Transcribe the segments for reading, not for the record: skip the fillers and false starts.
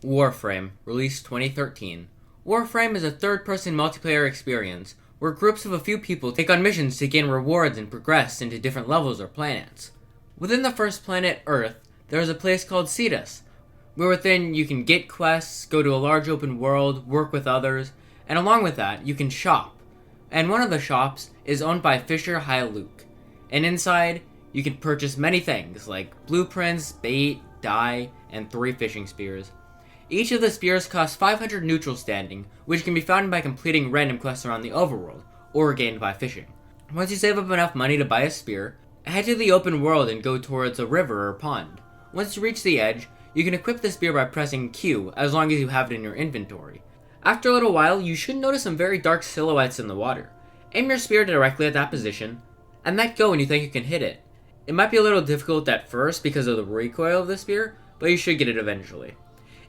Warframe, released 2013. Warframe is a third-person multiplayer experience where groups of a few people take on missions to gain rewards and progress into different levels or planets. Within the first planet, Earth, there is a place called Cetus, where within you can get quests, go to a large open world, work with others, and along with that, you can shop. And one of the shops is owned by Fisher Luke. And inside, you can purchase many things like blueprints, bait, dye, and 3 fishing spears. Each of the spears costs 500 neutral standing, which can be found by completing random quests around the overworld, or gained by fishing. Once you save up enough money to buy a spear, head to the open world and go towards a river or pond. Once you reach the edge, you can equip the spear by pressing Q, as long as you have it in your inventory. After a little while, you should notice some very dark silhouettes in the water. Aim your spear directly at that position, and let go when you think you can hit it. It might be a little difficult at first because of the recoil of the spear, but you should get it eventually.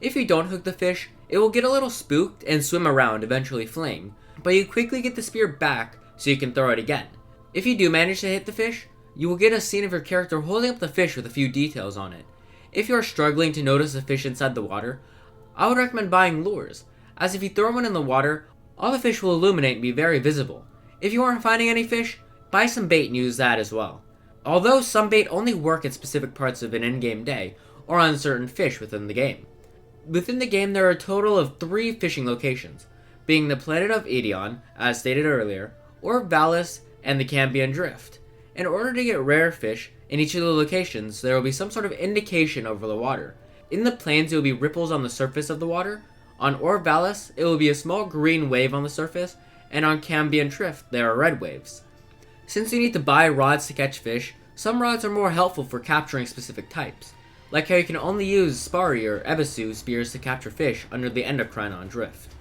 If you don't hook the fish, it will get a little spooked and swim around, eventually fleeing, but you quickly get the spear back so you can throw it again. If you do manage to hit the fish, you will get a scene of your character holding up the fish with a few details on it. If you are struggling to notice the fish inside the water, I would recommend buying lures, as if you throw one in the water, all the fish will illuminate and be very visible. If you aren't finding any fish, buy some bait and use that as well. Although some bait only work at specific parts of an in-game day, or on certain fish within the game. Within the game, there are a total of 3 fishing locations, being the planet of Ideon, as stated earlier, or Valis, and the Cambion Drift. In order to get rare fish, in each of the locations, there will be some sort of indication over the water. In the plains, it will be ripples on the surface of the water. On Valis, it will be a small green wave on the surface, and on Cambion Drift, there are red waves. Since you need to buy rods to catch fish, some rods are more helpful for capturing specific types, like how you can only use Spari or Ebisu spears to capture fish under the endocrine on Drift.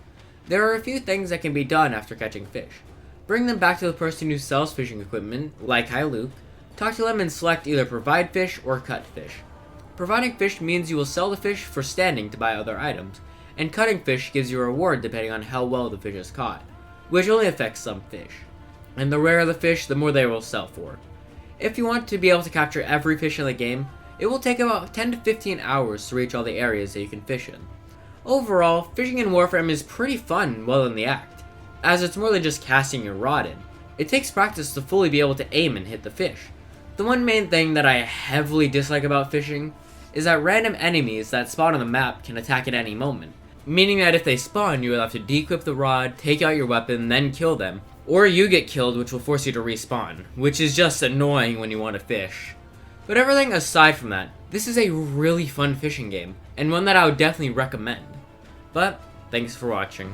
There are a few things that can be done after catching fish. Bring them back to the person who sells fishing equipment, like Luke. Talk to them and select either provide fish or cut fish. Providing fish means you will sell the fish for standing to buy other items, and cutting fish gives you a reward depending on how well the fish is caught, which only affects some fish. And the rarer the fish, the more they will sell for. If you want to be able to capture every fish in the game, it will take about 10 to 15 hours to reach all the areas that you can fish in. Overall, fishing in Warframe is pretty fun and well in the act, as it's more than just casting your rod in. It takes practice to fully be able to aim and hit the fish. The one main thing that I heavily dislike about fishing is that random enemies that spawn on the map can attack at any moment, meaning that if they spawn, you will have to de-equip the rod, take out your weapon, then kill them, or you get killed, which will force you to respawn, which is just annoying when you want to fish. But everything aside from that, this is a really fun fishing game, and one that I would definitely recommend. But, thanks for watching.